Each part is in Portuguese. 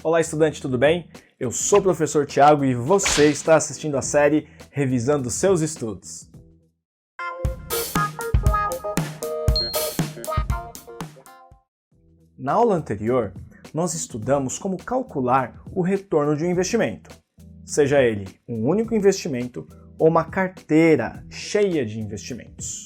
Olá, estudante, tudo bem? Eu sou o professor Tiago e você está assistindo a série Revisando seus estudos. Na aula anterior, nós estudamos como calcular o retorno de um investimento, seja ele um único investimento ou uma carteira cheia de investimentos.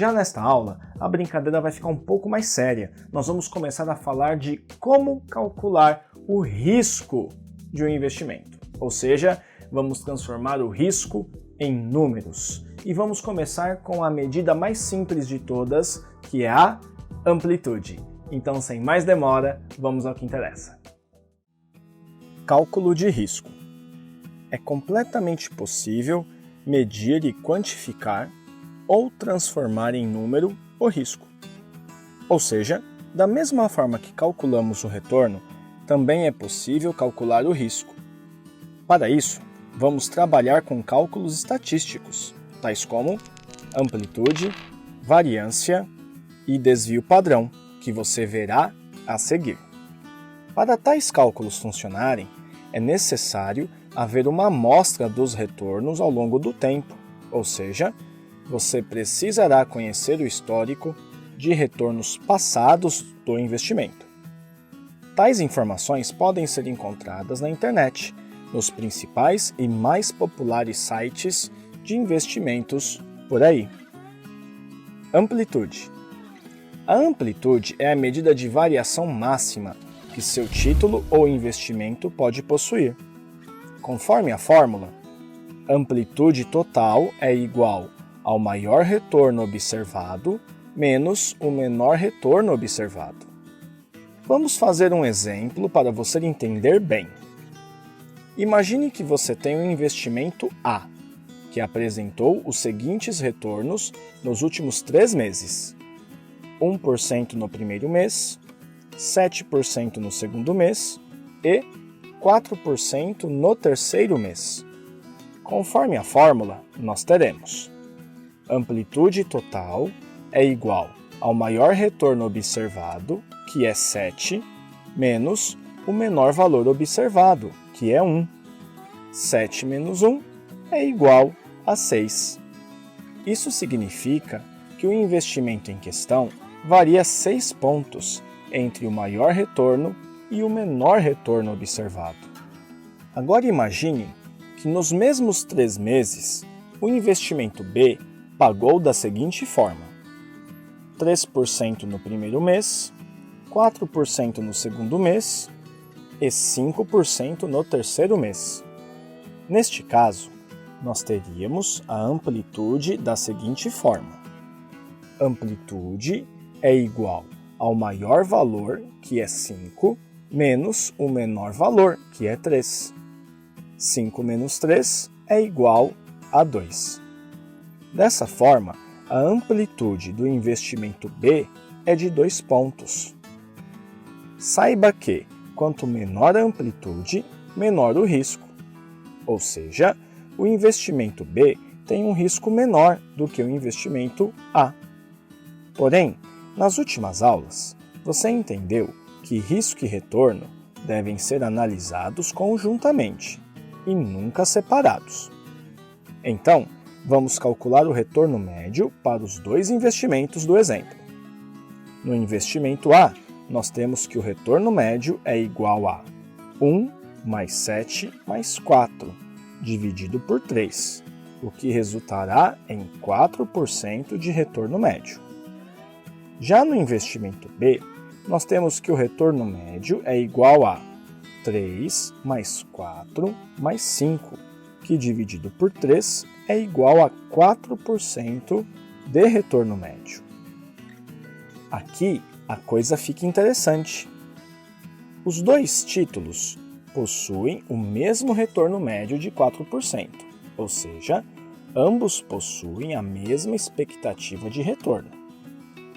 Já nesta aula, a brincadeira vai ficar um pouco mais séria. Nós vamos começar a falar de como calcular o risco de um investimento. Ou seja, vamos transformar o risco em números. E vamos começar com a medida mais simples de todas, que é a amplitude. Então, sem mais demora, vamos ao que interessa. Cálculo de risco. É completamente possível medir e quantificar ou transformar em número o risco. Ou seja, da mesma forma que calculamos o retorno, também é possível calcular o risco. Para isso, vamos trabalhar com cálculos estatísticos, tais como amplitude, variância e desvio padrão, que você verá a seguir. Para tais cálculos funcionarem, é necessário haver uma amostra dos retornos ao longo do tempo, ou seja, você precisará conhecer o histórico de retornos passados do investimento. Tais informações podem ser encontradas na internet, nos principais e mais populares sites de investimentos por aí. Amplitude. A amplitude é a medida de variação máxima que seu título ou investimento pode possuir. Conforme a fórmula, amplitude total é igual ao maior retorno observado menos o menor retorno observado. Vamos fazer um exemplo para você entender bem. Imagine que você tem um investimento A, que apresentou os seguintes retornos nos últimos 3 meses. 1% no primeiro mês, 7% no segundo mês e 4% no terceiro mês. Conforme a fórmula, nós teremos amplitude total é igual ao maior retorno observado, que é 7, menos o menor valor observado, que é 1. 7 menos 1 é igual a 6. Isso significa que o investimento em questão varia 6 pontos entre o maior retorno e o menor retorno observado. Agora imagine que nos mesmos 3 meses, o investimento B pagou da seguinte forma: 3% no primeiro mês, 4% no segundo mês e 5% no terceiro mês. Neste caso, nós teríamos a amplitude da seguinte forma: amplitude é igual ao maior valor, que é 5, menos o menor valor, que é 3. 5 menos 3 é igual a 2. Dessa forma, a amplitude do investimento B é de 2 pontos. Saiba que, quanto menor a amplitude, menor o risco. Ou seja, o investimento B tem um risco menor do que o investimento A. Porém, nas últimas aulas, você entendeu que risco e retorno devem ser analisados conjuntamente e nunca separados. Então, vamos calcular o retorno médio para os 2 investimentos do exemplo. No investimento A, nós temos que o retorno médio é igual a 1 mais 7 mais 4, dividido por 3, o que resultará em 4% de retorno médio. Já no investimento B, nós temos que o retorno médio é igual a 3 mais 4 mais 5, que dividido por 3 é igual a 4% de retorno médio. Aqui a coisa fica interessante. Os 2 títulos possuem o mesmo retorno médio de 4%, ou seja, ambos possuem a mesma expectativa de retorno.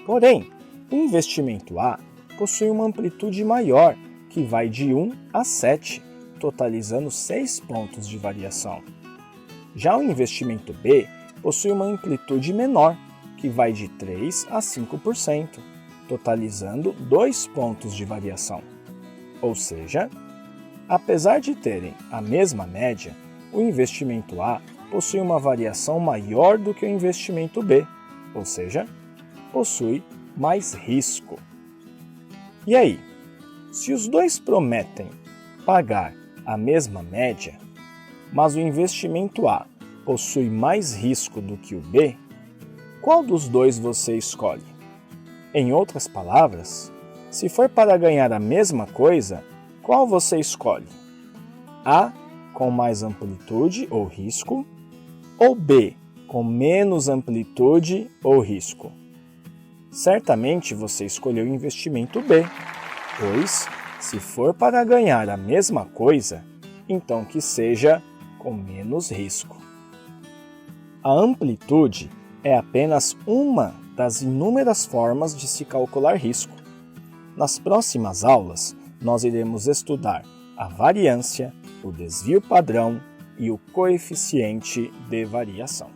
Porém, o investimento A possui uma amplitude maior, que vai de 1 a 7, totalizando 6 pontos de variação. Já o investimento B possui uma amplitude menor, que vai de 3 a 5%, totalizando 2 pontos de variação. Ou seja, apesar de terem a mesma média, o investimento A possui uma variação maior do que o investimento B, ou seja, possui mais risco. E aí, se os dois prometem pagar a mesma média, mas o investimento A possui mais risco do que o B, qual dos dois você escolhe? Em outras palavras, se for para ganhar a mesma coisa, qual você escolhe? A com mais amplitude ou risco, ou B com menos amplitude ou risco? Certamente você escolheu o investimento B, pois, se for para ganhar a mesma coisa, então que seja com menos risco. A amplitude é apenas uma das inúmeras formas de se calcular risco. Nas próximas aulas, nós iremos estudar a variância, o desvio padrão e o coeficiente de variação.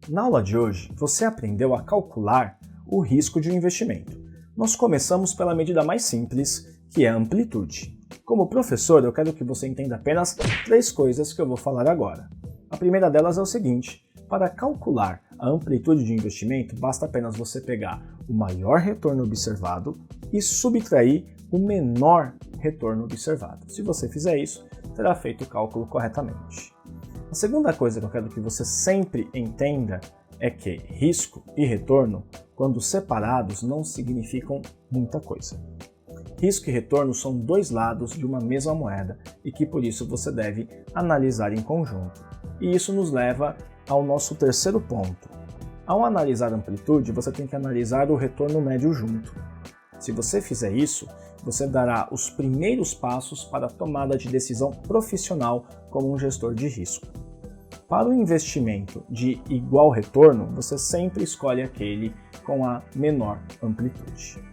Na aula de hoje, você aprendeu a calcular o risco de um investimento. Nós começamos pela medida mais simples, que é a amplitude. Como professor, eu quero que você entenda apenas 3 coisas que eu vou falar agora. A primeira delas é o seguinte: para calcular a amplitude de investimento, basta apenas você pegar o maior retorno observado e subtrair o menor retorno observado. Se você fizer isso, terá feito o cálculo corretamente. A segunda coisa que eu quero que você sempre entenda é que risco e retorno, quando separados, não significam muita coisa. Risco e retorno são 2 lados de uma mesma moeda e que por isso você deve analisar em conjunto. E isso nos leva ao nosso terceiro ponto. Ao analisar a amplitude, você tem que analisar o retorno médio junto. Se você fizer isso, você dará os primeiros passos para a tomada de decisão profissional como um gestor de risco. Para o investimento de igual retorno, você sempre escolhe aquele com a menor amplitude.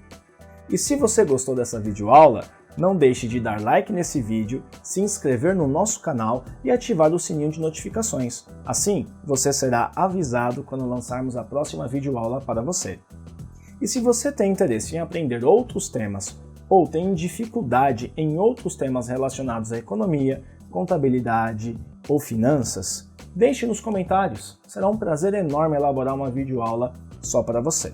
E se você gostou dessa videoaula, não deixe de dar like nesse vídeo, se inscrever no nosso canal e ativar o sininho de notificações. Assim, você será avisado quando lançarmos a próxima videoaula para você. E se você tem interesse em aprender outros temas ou tem dificuldade em outros temas relacionados à economia, contabilidade ou finanças, deixe nos comentários. Será um prazer enorme elaborar uma videoaula só para você.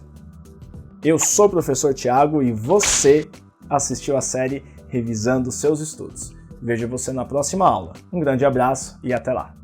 Eu sou o professor Thiago e você assistiu a série Revisando Seus Estudos. Vejo você na próxima aula. Um grande abraço e até lá!